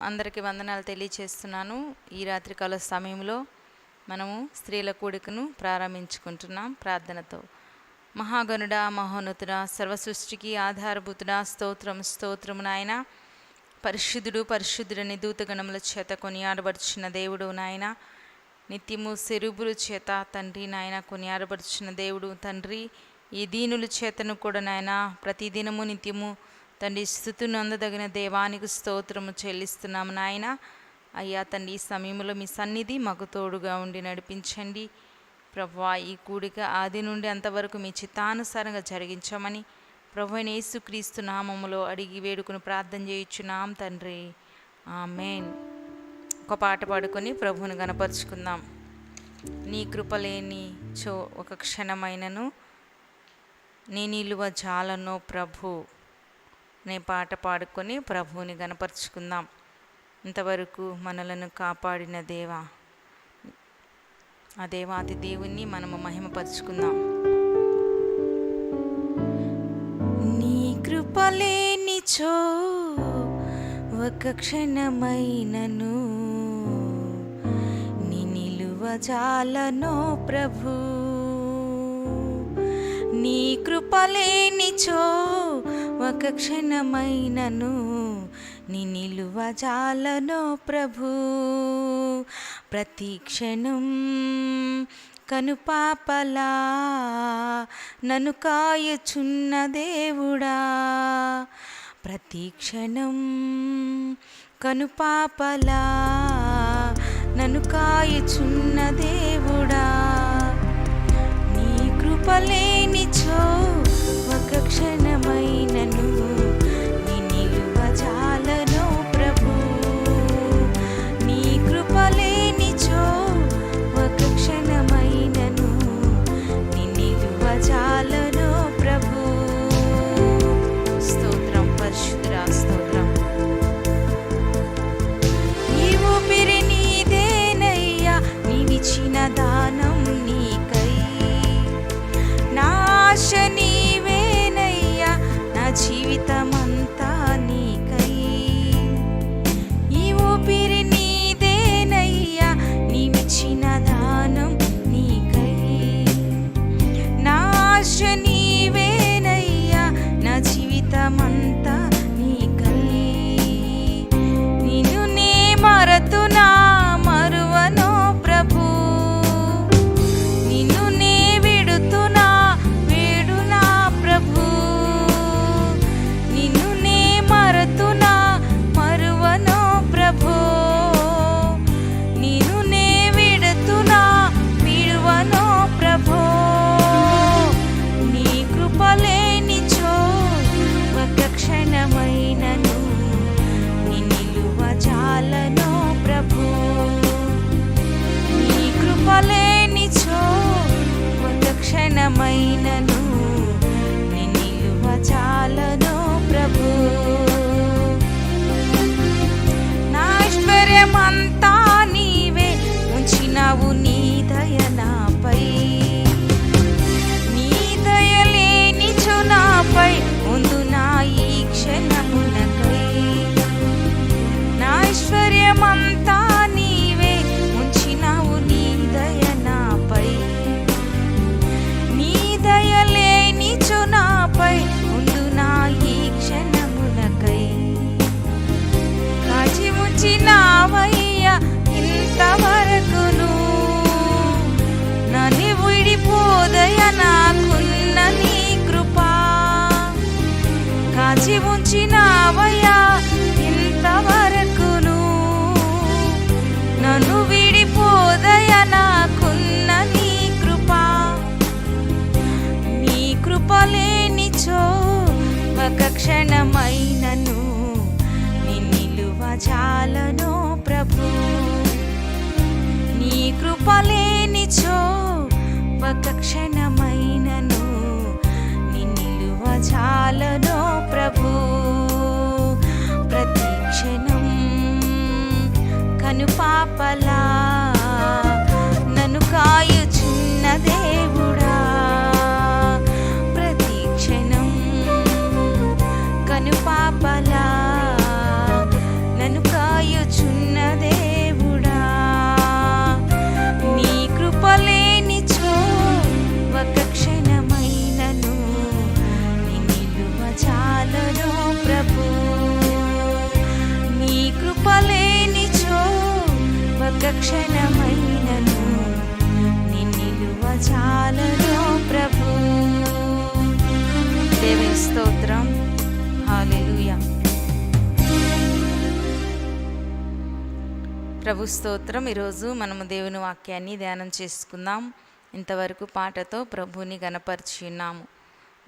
అందరికీ వందనాలు తెలియచేస్తున్నాను. ఈ రాత్రికాల సమయంలో మనము స్త్రీల కూడికను ప్రారంభించుకుంటున్నాం ప్రార్థనతో. మహాగణుడా, మహోన్నతుడా, సర్వసృష్టికి ఆధారభూతుడా, స్తోత్రము నాయన. పరిశుద్ధుడు పరిశుద్ధుడని దూతగణముల చేత కొనియాడబడుచున్న దేవుడు నాయన. నిత్యము సెరుబుల చేత తండ్రి నాయన కొనియాడబడుచున్న దేవుడు తండ్రి. ఈ దీనుల చేతను కూడా నాయన ప్రతిదినము నిత్యము తండ్రి స్తుతిని అందదగిన దేవానికి స్తోత్రము చెల్లిస్తున్నాము నాయన. అయ్యా తండ్రి, ఈ సమయంలో మీ సన్నిధి మాకు తోడుగా ఉండి నడిపించండి ప్రభువా. ఈ కూడిక ఆది నుండి అంతవరకు మీ చిత్తానుసారంగా జరిగించమని ప్రభువైన యేసుక్రీస్తు నామములో అడిగి వేడుకుని ప్రార్థన చేయుచున్నాం తండ్రి, ఆమేన్. ఒక పాట పాడుకొని ప్రభువుని గణపరుచుకుందాం. నీ కృపలేని చో ఒక క్షణమైనను నీ నిలువ జాలనో ప్రభు నే పాట పాడుకొని ప్రభువుని గణపరుచుకుందాం. ఇంతవరకు మనలను కాపాడిన దేవా, ఆ దేవాది దేవుణ్ణి మనము మహిమపరుచుకుందాం. నీ కృపలేనిచో ఒక క్షణమైనను నీ నిలువ జాలనో ప్రభు. నీ కృపలేనిచో ఒక క్షణమైనను నీ నిలువ జాలనో ప్రభు. ప్రతి క్షణం కనుపాపలా నన్ను కాయుచున్న దేవుడా. ప్రతి క్షణం కనుపాపలా నన్ను కాయుచున్న దేవుడా. నీ కృపలేనిచో ఒక క్షణమైనను నీ నిలువ జాలనో ప్రభు. నీ కృపలేనిచో ఒక క్షణమైనను నీ నిలువ జాలనో ప్రభు. స్తోత్రం పరిశుద్ధుడా, స్తోత్రం. ఈ ఊపిరి నీదేనయ్యా, నీవిచ్చిన దానం నీకై. నా ఆశ నీవేనయ్యా, నా జీవితమంతా నీకై. ఈ ఊపిరి నీదేనయ్యా, నీవిచ్చిన దానం నీకై. నా ఆశ నీవేనయ్యా, నా జీవితమంతా నీకై. నిన్ను నే మరతునా మరువనో ప్రభు. నిన్ను నే విడుతునా వేడునా ప్రభు. నిన్ను నే మరతునా మరువనో ప్రభు. నిన్ను నే విడుతునా విడువనో ప్రభు. నీ కృపలేనిచో ఒక క్షణమైనను నీ నిలువ జాలనో ప్రభు. నీ కృపలేనిచో ఒక క్షణమైనను నీ నిలువ జాలనో ప్రభు. నా ఐశ్వర్యమంతా నీవే ఉంచినావు, నీ దయ నాపై. నీ దయలేనిచో నాపై ఉందు నా ఈ క్షణమునకై. నా ఐశ్వర్యమంతా నీవే ఉంచినావు, నీ దయ నాపై. నీ దయలేనిచో నాపై ఉందు నా ఈ క్షణమునకై. కాచి ఉంచినావయ్యా ఇంతవరకును, నన్ను విడిపోదయ నాకున్న నీ కృపా. కాచి ఉంచినావయ్యా ఇంతవరకును, నన్ను విడిపోదయ నాకున్న నీ కృపా. నీ కృపలేనిచో ఒక క్షణమైనను నీ నిలువ జాలనో ప్రభు. నీ కృపలేనిచో ఒక క్షణమైనను నీ నిలువ జాలనో ప్రభు. ప్రతి క్షణం కనుపాపలా నన్ను కాయుచున్న దేవుడా. ప్రతి క్షణం కనుపాపలా నన్ను కాయు ఒక్క క్షణమైనను నీ నిలువ చాలలో ప్రభు. దేవుని స్తోత్రం. హల్లెలూయా. ప్రభు స్తోత్రం. ఈరోజు మనము దేవుని వాక్యాన్ని ధ్యానం చేసుకుందాం. ఇంతవరకు పాటతో ప్రభువుని గణపరిచి ఉన్నాము.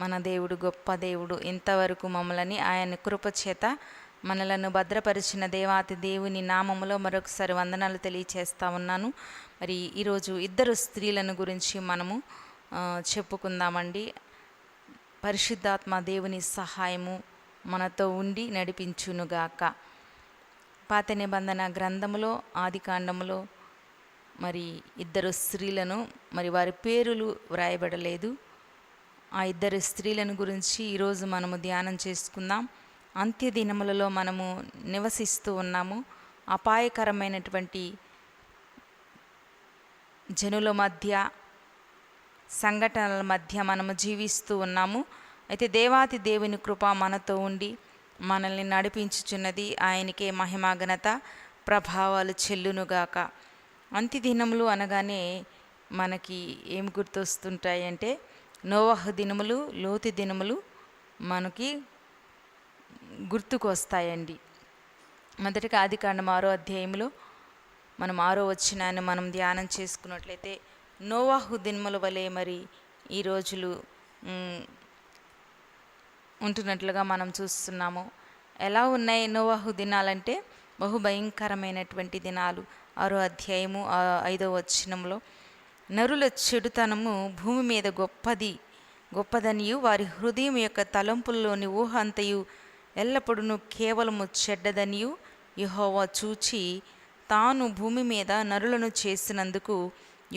మన దేవుడు గొప్ప దేవుడు. ఇంతవరకు మమ్మల్ని ఆయన కృపచేత మనలను భద్రపరిచిన దేవాతి దేవుని నామములో మరొకసారి వందనాలు తెలియచేస్తా ఉన్నాను. మరి ఈరోజు ఇద్దరు స్త్రీలను గురించి మనము చెప్పుకుందామండి. పరిశుద్ధాత్మ దేవుని సహాయము మనతో ఉండి నడిపించునుగాక. పాత నిబంధన గ్రంథములో ఆదికాండములో మరి ఇద్దరు స్త్రీలను, మరి వారి పేరులు వ్రాయబడలేదు. ఆ ఇద్దరు స్త్రీలను గురించి ఈరోజు మనము ధ్యానం చేసుకుందాం. అంత్య దినములలో మనము నివసిస్తూ ఉన్నాము. అపాయకరమైనటువంటి జనుల మధ్య, సంఘటనల మధ్య మనము జీవిస్తూ ఉన్నాము. అయితే దేవాతి దేవుని కృప మనతో ఉండి మనల్ని నడిపించుచున్నది. ఆయనకే మహిమ ఘనత ప్రభావాలు చెల్లునుగాక. అంత్య దినములు అనగానే మనకి ఏమి గుర్తొస్తుంటాయి అంటే నోవహు దినములు, లోతు దినములు మనకి గుర్తుకు వస్తాయండి. మొదటిగా ఆదికాండం 6వ అధ్యాయంలో మనం 6వ వచనాన్ని మనం ధ్యానం చేసుకున్నట్లయితే నోవహు దినముల వలె మరి ఈ రోజులు ఉంటున్నట్లుగా మనం చూస్తున్నాము. ఎలా ఉన్నాయి నోవహు దినాలంటే బహుభయంకరమైనటువంటి దినాలు. 6వ అధ్యాయము 5వ వచనంలో నరుల చెడుతనము భూమి మీద గొప్పదనియు వారి హృదయం యొక్క తలంపుల్లోని ఊహ అంతయు ఎల్లప్పుడూ కేవలము చెడ్డదనియు యెహోవా చూచి తాను భూమి మీద నరులను చేసినందుకు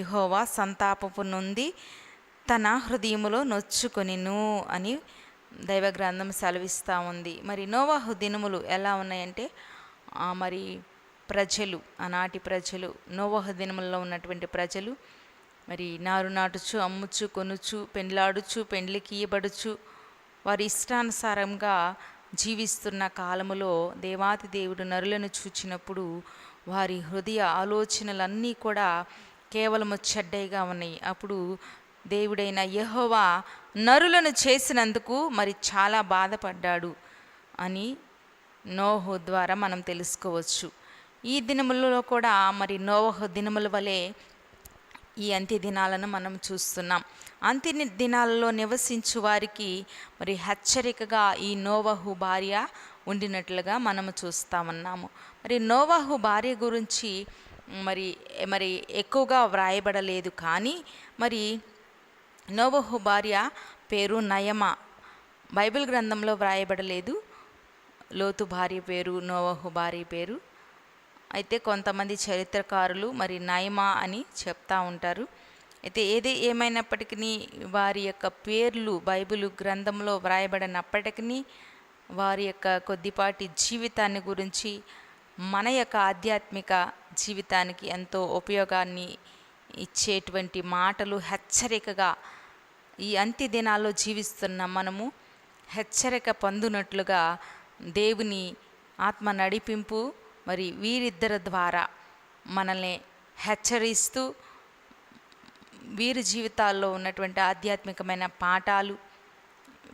యెహోవా సంతాపపు నొంది తన హృదయములో నొచ్చుకొనిను అని దైవ గ్రంథం సెలవిస్తూ ఉంది. మరి నోవహు దినములు ఎలా ఉన్నాయంటే మరి ప్రజలు, ఆనాటి ప్రజలు, నోవహు దినములలో ఉన్నటువంటి ప్రజలు మరి నారు నాటుచు, అమ్ముచు, కొనుచు, పెండ్లాడుచు, పెండ్లికి ఇయ్యబడుచు వారి ఇష్టానుసారంగా జీవిస్తున్న కాలములో దేవాతి దేవుడు నరులను చూచినప్పుడు వారి హృదయ ఆలోచనలన్నీ కూడా కేవలము చెడ్డగా ఉన్నాయి. అప్పుడు దేవుడైన యెహోవా నరులను చేసినందుకు మరి చాలా బాధపడ్డాడు అని నోవహు ద్వారా మనం తెలుసుకోవచ్చు. ఈ దినములలో కూడా మరి నోవహు దినముల వలె ఈ అంత్య దినాలను మనం చూస్తున్నాం. అంత్య దినాలలో నివసించు వారికి మరి హెచ్చరికగా ఈ నోవహు భార్య ఉండినట్లుగా మనము చూస్తామన్నాము. మరి నోవహు భార్య గురించి మరి ఎక్కువగా వ్రాయబడలేదు. కానీ మరి నోవహు భార్య పేరు నయమ. బైబిల్ గ్రంథంలో వ్రాయబడలేదు లోతు భార్య పేరు, నోవహు భార్య పేరు. అయితే కొంతమంది చరిత్రకారులు మరి నయమ అని చెప్తా ఉంటారు. అయితే ఏమైనప్పటికీ వారి యొక్క పేర్లు బైబిల్ గ్రంథంలో వ్రాయబడినప్పటికీ వారి యొక్క కొద్దిపాటి జీవితాన్ని గురించి, మన యొక్క ఆధ్యాత్మిక జీవితానికి ఎంతో ఉపయోగాన్ని ఇచ్చేటువంటి మాటలు హెచ్చరికగా ఈ అంత్య దినాల్లో జీవిస్తున్న మనము హెచ్చరిక పొందునట్లుగా దేవుని ఆత్మ నడిపింపు మరి వీరిద్దరి ద్వారా మనల్ని హెచ్చరిస్తూ వీరి జీవితాల్లో ఉన్నటువంటి ఆధ్యాత్మికమైన పాఠాలు,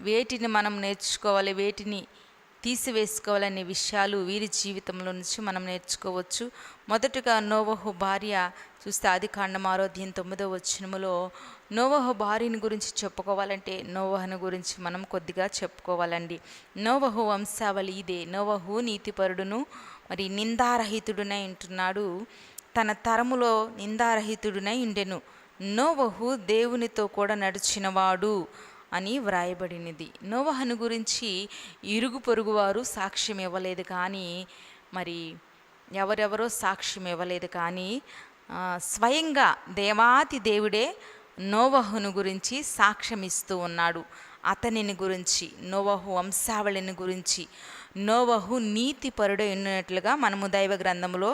వేటిని మనం నేర్చుకోవాలి, వేటిని తీసివేసుకోవాలనే విషయాలు వీరి జీవితంలో నుంచి మనం నేర్చుకోవచ్చు. మొదటగా నోవహు భార్య చూస్తే ఆదికాండం 6వ అధ్యాయం 9వ వచనములో నోవహు భార్యని గురించి చెప్పుకోవాలంటే నోవహుని గురించి మనం కొద్దిగా చెప్పుకోవాలండి. నోవహు వంశావళి ఇదే. నోవహు నీతిపరుడును మరి నిందారహితుడునై ఉంటున్నాడు. తన తరములో నిందారహితుడునై ఉండెను. నోవహు దేవునితో కూడా నడిచినవాడు అని వ్రాయబడినది. నోవహును గురించి ఇరుగు పొరుగువారు సాక్ష్యం ఇవ్వలేదు, కానీ మరి ఎవరెవరో సాక్ష్యం ఇవ్వలేదు, కానీ స్వయంగా దేవాతి దేవుడే నోవహును గురించి సాక్ష్యం ఇస్తూ ఉన్నాడు. అతనిని గురించి, నోవహు వంశావళిని గురించి, నోవహు నీతిపరుడై ఉన్నట్లుగా మనము దైవ గ్రంథంలో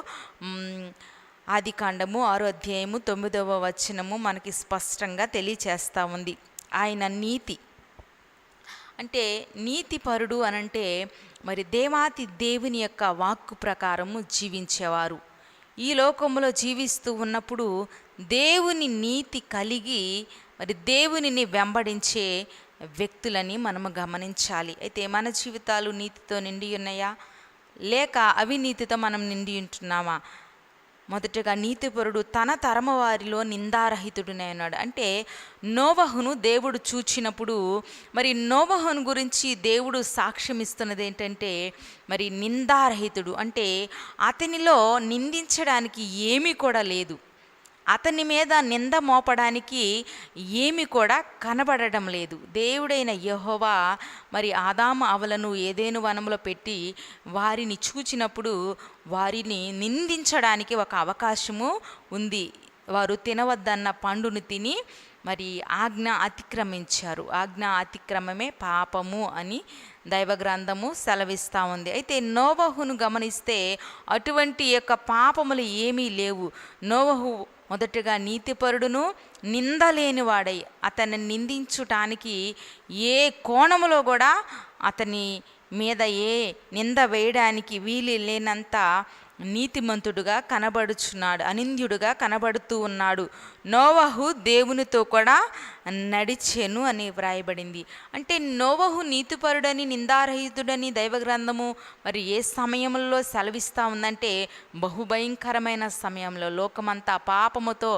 ఆదికాండము 6వ అధ్యాయము 9వ వచనము మనకి స్పష్టంగా తెలియచేస్తూ ఉంది. ఆయన నీతి అంటే నీతిపరుడు అనంటే మరి దేవాతి దేవుని యొక్క వాక్కు ప్రకారము జీవించేవారు. ఈ లోకంలో జీవిస్తూ ఉన్నప్పుడు దేవుని నీతి కలిగి మరి దేవునిని వెంబడించే వ్యక్తులని మనము గమనించాలి. అయితే మన జీవితాలు నీతితో నిండి ఉన్నాయా, లేక అవినీతితో మనం నిండి ఉంటున్నామా? మొదటగా నీతిపరుడు తన తరము వారిలో నిందారహితుడునే అన్నాడు. అంటే నోవహును దేవుడు చూచినప్పుడు మరి నోవహును గురించి దేవుడు సాక్ష్యం ఇస్తున్నది ఏంటంటే మరి నిందారహితుడు, అంటే అతనిలో నిందించడానికి ఏమీ కూడా లేదు, అతని మీద నింద మోపడానికి ఏమి కూడా కనబడడం లేదు. దేవుడైన యెహోవా మరి ఆదాము అవలను ఏదేను వనంలో పెట్టి వారిని చూచినప్పుడు వారిని నిందించడానికి ఒక అవకాశము ఉంది. వారు తినవద్దన్న పండును తిని మరి ఆజ్ఞ అతిక్రమించారు. ఆజ్ఞ అతిక్రమమే పాపము అని దైవ గ్రంథము సెలవిస్తూ ఉంది. అయితే నోవహును గమనిస్తే అటువంటి యొక్క పాపములు ఏమీ లేవు. నోవహు మొదటగా నీతిపరుడును నిందలేని వాడై అతన్ని నిందించుటానికి ఏ కోణములో కూడా అతని మీద ఏ నింద వేయడానికి వీలు లేనంత నీతిమంతుడుగా కనబడుచున్నాడు, అనింద్యుడుగా కనబడుతూ ఉన్నాడు. నోవహు దేవునితో కూడా నడిచెను అని వ్రాయబడింది. అంటే నోవహు నీతిపరుడని నిందారహితుడని దైవగ్రంథము మరి ఏ సమయంలో సెలవిస్తూ ఉందంటే బహుభయంకరమైన సమయంలో, లోకమంతా పాపముతో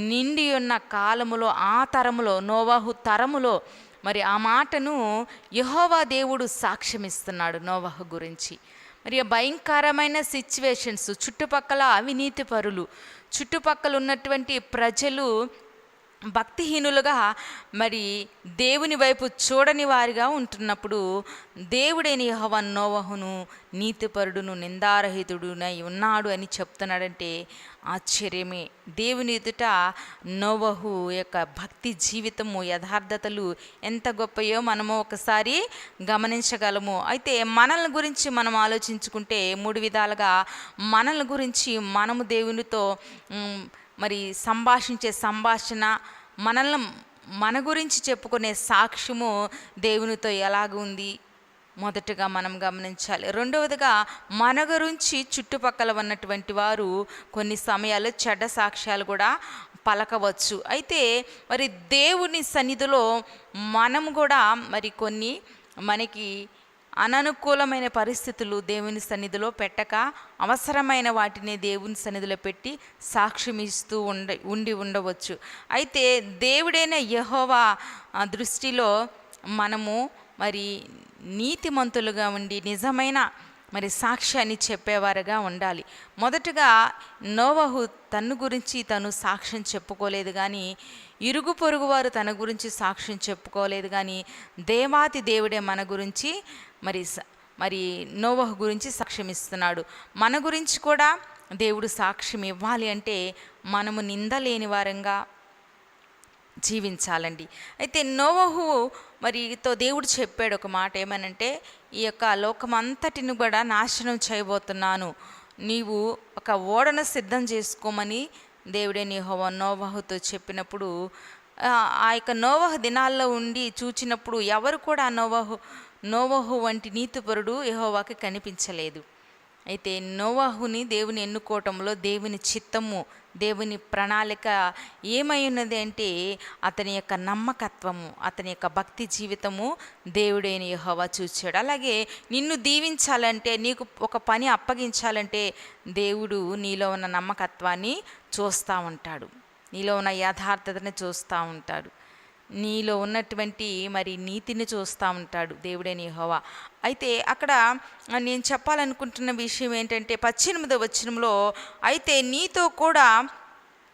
నిండి ఉన్న కాలములో, ఆ తరములో, నోవహు తరములో మరి ఆ మాటను యెహోవా దేవుడు సాక్ష్యమిస్తున్నాడు నోవహు గురించి. మరి భయంకరమైన సిచ్యువేషన్స్, చుట్టుపక్కల అవినీతి పరులు, చుట్టుపక్కల ఉన్నటువంటి ప్రజలు భక్తిహీనులుగా మరి దేవుని వైపు చూడని వారిగా ఉంటున్నప్పుడు దేవుడైన యెహోవా నోవహును నీతిపరుడును నిందారహితుడునై ఉన్నాడు అని చెప్తున్నాడంటే ఆశ్చర్యమే. దేవుని ఎదుట నోవహు యొక్క భక్తి జీవితము, యథార్థతలు ఎంత గొప్పయో మనము ఒకసారి గమనించగలము. అయితే మనల్ని గురించి మనం ఆలోచించుకుంటే మూడు విధాలుగా మనల్ని గురించి మనము దేవునితో మరి సంభాషించే సంభాషణ, మన గురించి చెప్పుకునే సాక్ష్యము దేవునితో ఎలాగ ఉంది మొదటగా మనం గమనించాలి. రెండవదిగా మన గురించి చుట్టుపక్కల ఉన్నటువంటి వారు కొన్ని సమయాల్లో చెడ్డ సాక్ష్యాలు కూడా పలకవచ్చు. అయితే మరి దేవుని సన్నిధిలో మనము కూడా మరి కొన్ని మనకి అననుకూలమైన పరిస్థితులు దేవుని సన్నిధిలో పెట్టక అవసరమైన వాటిని దేవుని సన్నిధిలో పెట్టి సాక్ష్యం ఇస్తూ ఉండవచ్చు. అయితే దేవుడైన యెహోవా దృష్టిలో మనము మరి నీతిమంతులుగా ఉండి నిజమైన మరి సాక్ష్యాన్ని చెప్పేవారుగా ఉండాలి. మొదటగా నోవహు తన్ను గురించి తను సాక్ష్యం చెప్పుకోలేదు, కానీ ఇరుగు పొరుగు వారు తన గురించి సాక్ష్యం చెప్పుకోలేదు, కానీ దేవాతి దేవుడే మన గురించి మరి నోవహు గురించి సాక్ష్యం ఇస్తున్నాడు. మన గురించి కూడా దేవుడు సాక్ష్యం ఇవ్వాలి అంటే మనము నిందలేని వారంగా జీవించాలండి. అయితే నోవహు మరితో దేవుడు చెప్పాడు ఒక మాట, ఏమనంటే ఈ యొక్క లోకమంతటిని కూడా నాశనం చేయబోతున్నాను, నీవు ఒక ఓడను సిద్ధం చేసుకోమని దేవుడైన యెహోవా నోవహుతో చెప్పినప్పుడు ఆ యొక్క నోవహు దినాల్లో ఉండి చూచినప్పుడు ఎవరు కూడా నోవహు వంటి నీతిపరుడు యెహోవాకి కనిపించలేదు. అయితే నోవహుని దేవుని ఎన్నుకోవటంలో దేవుని చిత్తము, దేవుని ప్రణాళిక ఏమై ఉన్నది అంటే అతని యొక్క నమ్మకత్వము, అతని యొక్క భక్తి జీవితము దేవుడైన యెహోవా చూచాడు. అలాగే నిన్ను దీవించాలంటే, నీకు ఒక పని అప్పగించాలంటే దేవుడు నీలో ఉన్న నమ్మకత్వాన్ని చూస్తూ ఉంటాడు, నీలో ఉన్న యథార్థతని చూస్తూ ఉంటాడు, నీలో ఉన్నటువంటి మరి నీతిని చూస్తూ ఉంటాడు దేవుడైన యెహోవా. అయితే అక్కడ నేను చెప్పాలనుకుంటున్న విషయం ఏంటంటే 18వ వచనంలో, అయితే నీతో కూడా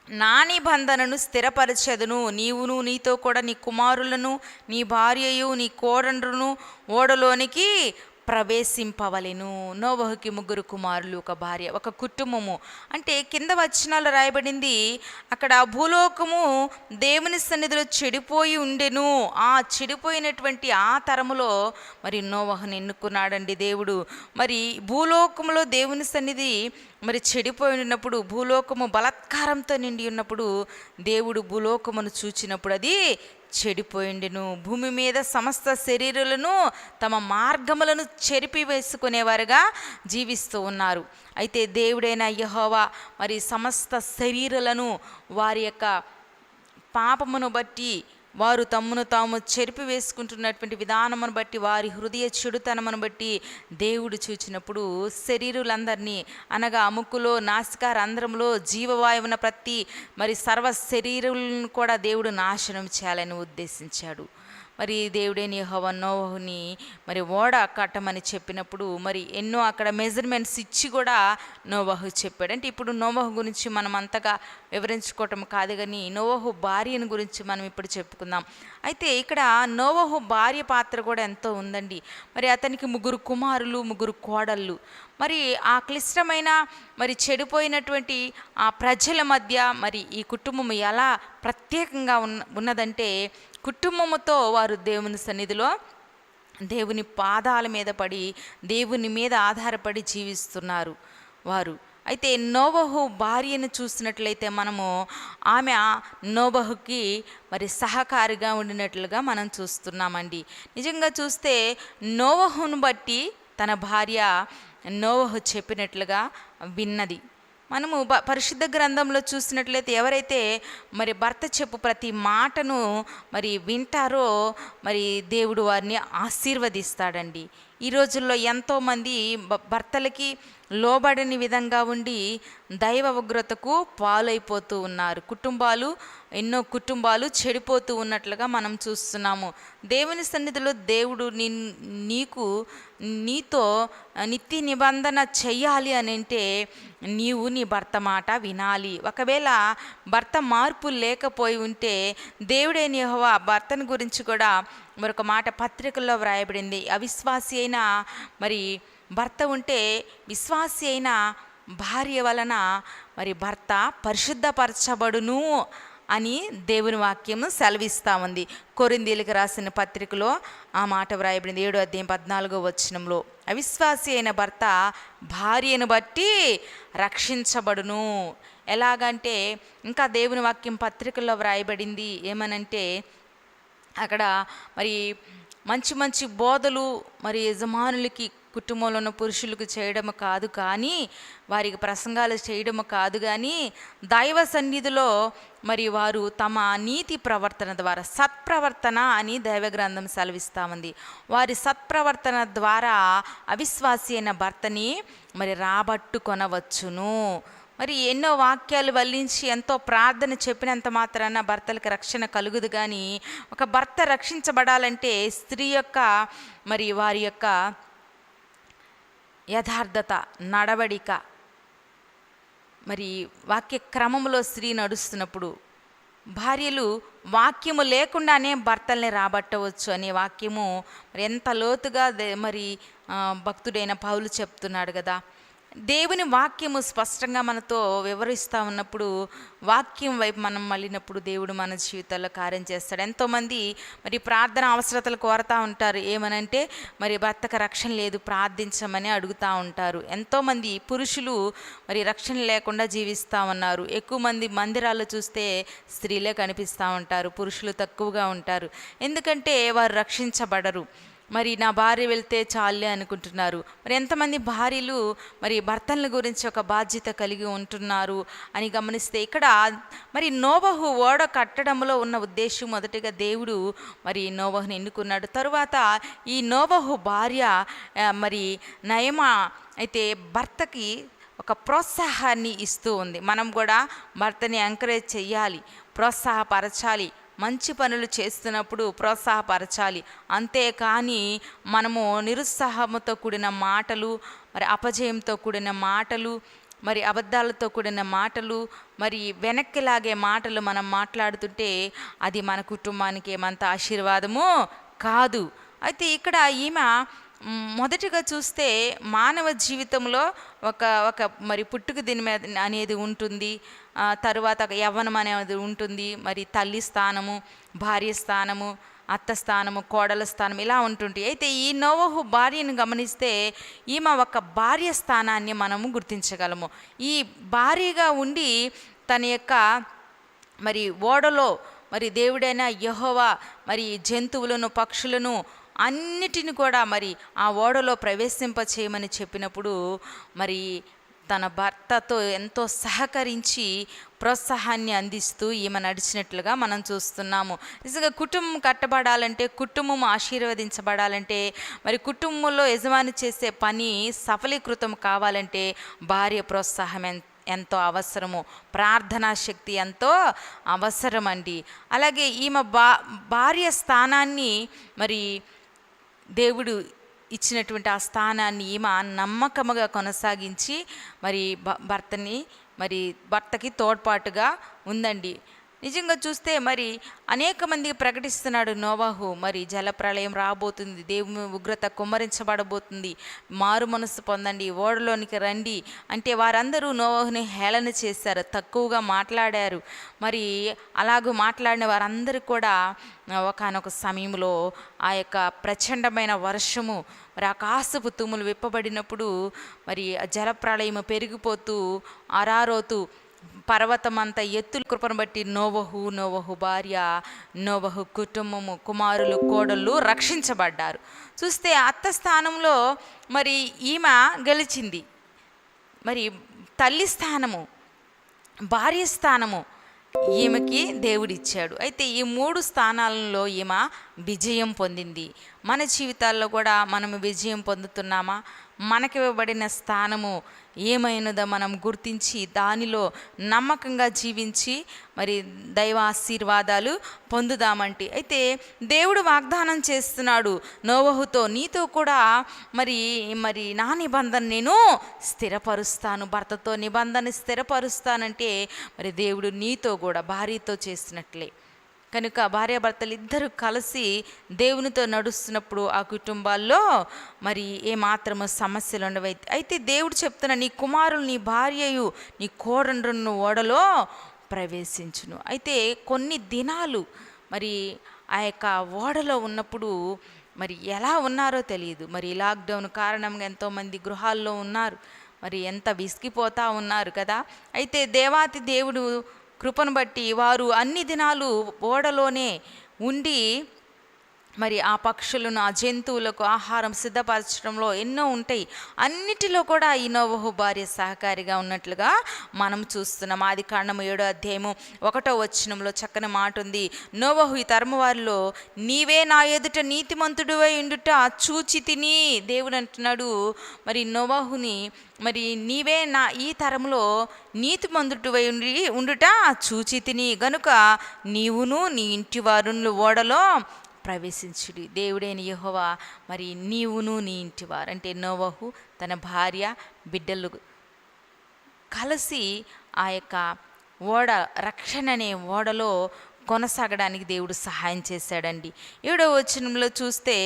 నా నిబంధనను స్థిరపరచెదను, నీవును నీతో కూడా నీ కుమారులను నీ భార్యయు నీ కోడండ్రును ఓడలోనికి ప్రవేశింపవలెను. నోవహుకి 3 కుమారులు, ఒక భార్య, ఒక కుటుంబము. అంటే కింద వచనాలు రాయబడింది, అక్కడ భూలోకము దేవుని సన్నిధిలో చెడిపోయి ఉండెను. ఆ చెడిపోయినటువంటి ఆ తరములో మరి నోవహుని ఎన్నుకున్నాడండి దేవుడు. మరి భూలోకములో దేవుని సన్నిధి మరి చెడిపోయి ఉన్నప్పుడు, భూలోకము బలాత్కారంతో నిండి ఉన్నప్పుడు దేవుడు భూలోకమును చూచినప్పుడు అది చెడిపోయిండెను. భూమి మీద సమస్త శరీరులను తమ మార్గములను చెరిపివేసుకునేవారుగా జీవిస్తూ ఉన్నారు. అయితే దేవుడైన యెహోవా మరి సమస్త శరీరులను వారి యొక్క పాపమును బట్టి, వారు తమ్మును తాము చెరిపి వేసుకుంటున్నటువంటి విధానమును బట్టి, వారి హృదయ చెడుతనమును బట్టి దేవుడు చూచినప్పుడు శరీరులందరినీ, అనగా అముకులో, నాసికా రంధ్రములో జీవవాయువున ప్రతి మరి సర్వ శరీరులను కూడా దేవుడు నాశనం చేయాలని ఉద్దేశించాడు. మరి దేవుడైన యెహోవా నోవహుని మరి ఓడ కట్టమని చెప్పినప్పుడు మరి ఎన్నో అక్కడ మెజర్మెంట్స్ ఇచ్చి కూడా నోవహు చెప్పాడు. అంటే ఇప్పుడు నోవహు గురించి మనం అంతగా వివరించుకోవటం కాదు, కానీ నోవహు భార్యను గురించి మనం ఇప్పుడు చెప్పుకుందాం. అయితే ఇక్కడ నోవహు భార్య పాత్ర కూడా ఎంతో ఉందండి. మరి అతనికి 3 కుమారులు, 3 కోడళ్ళు. మరి ఆ క్లిష్టమైన మరి చెడిపోయినటువంటి ఆ ప్రజల మధ్య మరి ఈ కుటుంబం ఎలా ప్రత్యేకంగా ఉన్నదంటే, కుటుంబముతో వారు దేవుని సన్నిధిలో దేవుని పాదాల మీద పడి దేవుని మీద ఆధారపడి జీవిస్తున్నారు వారు. అయితే నోవహు భార్యను చూసినట్లయితే మనము ఆమె నోవహుకి మరి సహకారిగా ఉండినట్లుగా మనం చూస్తున్నామండి. నిజంగా చూస్తే నోవహును బట్టి తన భార్య నోవహు చెప్పినట్లుగా విన్నది. మనము పరిశుద్ధ గ్రంథంలో చూసినట్లయితే ఎవరైతే మరి భర్త చెప్పు ప్రతి మాటను మరి వింటారో మరి దేవుడు వారిని ఆశీర్వదిస్తాడండి. ఈ రోజుల్లో ఎంతోమంది భర్తలకి లోబడని విధంగా ఉండి దైవ ఉగ్రతకు పాలైపోతూ ఉన్నారు. ఎన్నో కుటుంబాలు చెడిపోతూ ఉన్నట్లుగా మనం చూస్తున్నాము. దేవుని సన్నిధిలో దేవుడు నీతో నిత్య నిబంధన చెయ్యాలి అని అంటే నీవు నీ భర్త మాట వినాలి. ఒకవేళ భర్త మార్పు లేకపోయి ఉంటే దేవుడైన యెహోవా భర్తను గురించి కూడా మరొక మాట పత్రికల్లో వ్రాయబడింది. అవిశ్వాసి అయిన మరి భర్త ఉంటే విశ్వాసి అయిన భార్య వలన మరి భర్త పరిశుద్ధపరచబడును అని దేవుని వాక్యము సెలవిస్తూ ఉంది. కొరింథీయులకు రాసిన పత్రికలో ఆ మాట వ్రాయబడింది. 7వ అధ్యాయం 14వ వచనంలో, అవిశ్వాసి అయిన భర్త భార్యను బట్టి రక్షించబడును. ఎలాగంటే ఇంకా దేవుని వాక్యం పత్రికల్లో వ్రాయబడింది ఏమనంటే, అక్కడ మరి మంచి మంచి బోధలు మరి యజమానులకి కుటుంబంలో ఉన్న పురుషులకు చేయడము కాదు, కానీ వారికి ప్రసంగాలు చేయడము కాదు, కానీ దైవ సన్నిధిలో మరి వారు తమ నీతి ప్రవర్తన ద్వారా సత్ప్రవర్తన అని దైవ గ్రంథం సెలవిస్తూ ఉంది. వారి సత్ప్రవర్తన ద్వారా అవిశ్వాసి అయిన భర్తని మరి రాబట్టుకొనవచ్చును. మరి ఎన్నో వాక్యాలు వల్లించి ఎంతో ప్రార్థన చెప్పినంత మాత్రాన భర్తలకు రక్షణ కలుగుదు. కానీ ఒక భర్త రక్షించబడాలంటే స్త్రీ యొక్క మరి వారి యొక్క యథార్థత, నడవడిక, మరి వాక్య క్రమంలో స్త్రీ నడుస్తున్నప్పుడు భార్యలు వాక్యము లేకుండానే భర్తల్ని రాబట్టవచ్చు అనే వాక్యము మరి ఎంత లోతుగా మరి భక్తుడైన పౌలు చెప్తున్నాడు కదా. దేవుని వాక్యము స్పష్టంగా మనతో వివరిస్తూ ఉన్నప్పుడు, వాక్యం వైపు మనం మళ్ళినప్పుడు దేవుడు మన జీవితాల్లో కార్యం చేస్తాడు. ఎంతోమంది మరి ప్రార్థన అవసరతలు కోరుతూ ఉంటారు. ఏమనంటే మరి భర్తకు రక్షణ లేదు, ప్రార్థించమని అడుగుతూ ఉంటారు. ఎంతోమంది పురుషులు మరి రక్షణ లేకుండా జీవిస్తూ ఉన్నారు. ఎక్కువ మంది మందిరాల్లో చూస్తే స్త్రీలే కనిపిస్తూ ఉంటారు, పురుషులు తక్కువగా ఉంటారు. ఎందుకంటే వారు రక్షించబడరు. మరి నా భార్య వెళ్తే చాలే అనుకుంటున్నారు. మరి ఎంతమంది భార్యలు మరి భర్తల గురించి ఒక బాధ్యత కలిగి ఉంటున్నారు అని గమనిస్తే, ఇక్కడ మరి నోవహు ఓడ కట్టడంలో ఉన్న ఉద్దేశం, మొదటిగా దేవుడు మరి నోవహుని ఎన్నుకున్నాడు. తరువాత ఈ నోవహు భార్య మరి నయమా అయితే భర్తకి ఒక ప్రోత్సాహాన్ని ఇస్తూ ఉంది. మనం కూడా భర్తని ఎంకరేజ్ చెయ్యాలి, ప్రోత్సాహపరచాలి, మంచి పనులు చేస్తున్నప్పుడు ప్రోత్సాహపరచాలి. అంతేకాని మనము నిరుత్సాహంతో కూడిన మాటలు, మరి అపజయంతో కూడిన మాటలు, మరి అబద్ధాలతో కూడిన మాటలు, మరి వెనక్కి లాగే మాటలు మనం మాట్లాడుతుంటే అది మన కుటుంబానికి ఏమంత ఆశీర్వాదము కాదు. అయితే ఇక్కడ ఈమె మొదటిగా చూస్తే మానవ జీవితంలో ఒక మరి పుట్టుక దీని మీద అనేది ఉంటుంది. తరువాత యవ్వనం అనేది ఉంటుంది. మరి తల్లి స్థానము, భార్య స్థానము, అత్త స్థానము, కోడల స్థానం ఇలా ఉంటుంది. అయితే ఈ నోవహు భార్యను గమనిస్తే ఈమె ఒక భార్య స్థానాన్ని మనము గుర్తించగలము. ఈ భార్యగా ఉండి తన యొక్క మరి ఓడలో మరి దేవుడైన యెహోవా మరి జంతువులను, పక్షులను అన్నిటిని కూడా మరి ఆ ఓడలో ప్రవేశింప చేయమని చెప్పినప్పుడు మరి తన భర్తతో ఎంతో సహకరించి ప్రోత్సాహాన్ని అందిస్తూ ఈమె నడిచినట్లుగా మనం చూస్తున్నాము. నిజంగా కుటుంబం కట్టబడాలంటే, కుటుంబం ఆశీర్వదించబడాలంటే, మరి కుటుంబంలో యజమాని చేసే పని సఫలీకృతం కావాలంటే భార్య ప్రోత్సాహం ఎంతో అవసరము, ప్రార్థనా శక్తి ఎంతో అవసరమండి. అలాగే ఈమె భార్య స్థానాన్ని మరి దేవుడు ఇచ్చినటువంటి ఆ స్థానాన్ని ఈమె నమ్మకముగా కొనసాగించి మరి భర్తకి తోడ్పాటుగా ఉందండి. నిజంగా చూస్తే మరి అనేక మందికి ప్రకటిస్తున్నాడు నోవాహు, మరి జలప్రళయం రాబోతుంది, దేవుని ఉగ్రత కుమ్మరించబడబోతుంది, మారు మనసు పొందండి, ఓడలోనికి రండి అంటే వారందరూ నోవాహుని హేళన చేశారు, తక్కువగా మాట్లాడారు. మరి అలాగూ మాట్లాడిన వారందరూ కూడా ఒకానొక సమయంలో ఆ యొక్క ప్రచండమైన వర్షము, మరి ఆకాశపు తుమ్ములు విప్పబడినప్పుడు మరి జలప్రళయం పెరిగిపోతూ అరారోతు పర్వతమంత ఎత్తుల కృపను బట్టి నోవహు భార్య, నోవహు కుటుంబము, కుమారులు, కోడళ్ళు రక్షించబడ్డారు. చూస్తే అత్త స్థానంలో మరి ఈమె గెలిచింది. మరి తల్లి స్థానము, భార్య స్థానము ఈమెకి దేవుడిచ్చాడు. అయితే ఈ 3 స్థానాలలో ఈమె విజయం పొందింది. మన జీవితాల్లో కూడా మనం విజయం పొందుతున్నామా? మనకివ్వబడిన స్థానము ఏమైనదో మనం గుర్తించి దానిలో నమ్మకంగా జీవించి మరి దైవ ఆశీర్వాదాలు పొందుదామంటే, అయితే దేవుడు వాగ్దానం చేస్తున్నాడు నోవహుతో, నీతో కూడా మరి నా నిబంధన నేను స్థిరపరుస్తాను, భర్తతో నిబంధన స్థిరపరుస్తానంటే మరి దేవుడు నీతో కూడా భార్యతో చేసినట్లే. కనుక భార్యాభర్తలు ఇద్దరు కలిసి దేవునితో నడుస్తున్నప్పుడు ఆ కుటుంబాల్లో మరి ఏమాత్రము సమస్యలు ఉండవు. అయితే దేవుడు చెప్తున్న నీ కుమారులు, నీ భార్యయు, నీ కోడండ్రును ఓడలో ప్రవేశించును. అయితే కొన్ని దినాలు మరి ఆ యొక్క ఓడలో ఉన్నప్పుడు మరి ఎలా ఉన్నారో తెలియదు. మరి లాక్డౌన్ కారణంగా ఎంతోమంది గృహాల్లో ఉన్నారు, మరి ఎంత విసిగిపోతూ ఉన్నారు కదా. అయితే దేవాతి దేవుడు కృపను బట్టి వారు అన్ని దినాలు ఓడలోనే ఉండి మరి ఆ పక్షులను, ఆ జంతువులకు ఆహారం సిద్ధపరచడంలో ఎన్నో ఉంటాయి. అన్నిటిలో కూడా ఈ నోవహు భార్య సహకారిగా ఉన్నట్లుగా మనం చూస్తున్నాం. ఆదికాండము 7వ అధ్యాయము 1వ వచనంలో చక్కని మాట ఉంది. నోవహు ఈ తరము వారిలో నీవే నా ఎదుట నీతిమంతుడివై ఉండుట చూచి తిని, దేవుడు అంటున్నాడు మరి నోవహుని, మరి నీవే నా ఈ తరంలో నీతిమంతుడివై ఉండుట చూచి తిని గనుక నీవును నీ ఇంటి వారును ఓడలో ప్రవేశించుడి. దేవుడైన యెహోవా మరి నీవును నీ ఇంటివారు అంటే నోవహు తన భార్య బిడ్డలు కలిసి ఆ యొక్క ఓడ, రక్షణ అనే ఓడలో కొనసాగడానికి దేవుడు సహాయం చేశాడండి. 7వ వచనంలో చూస్తే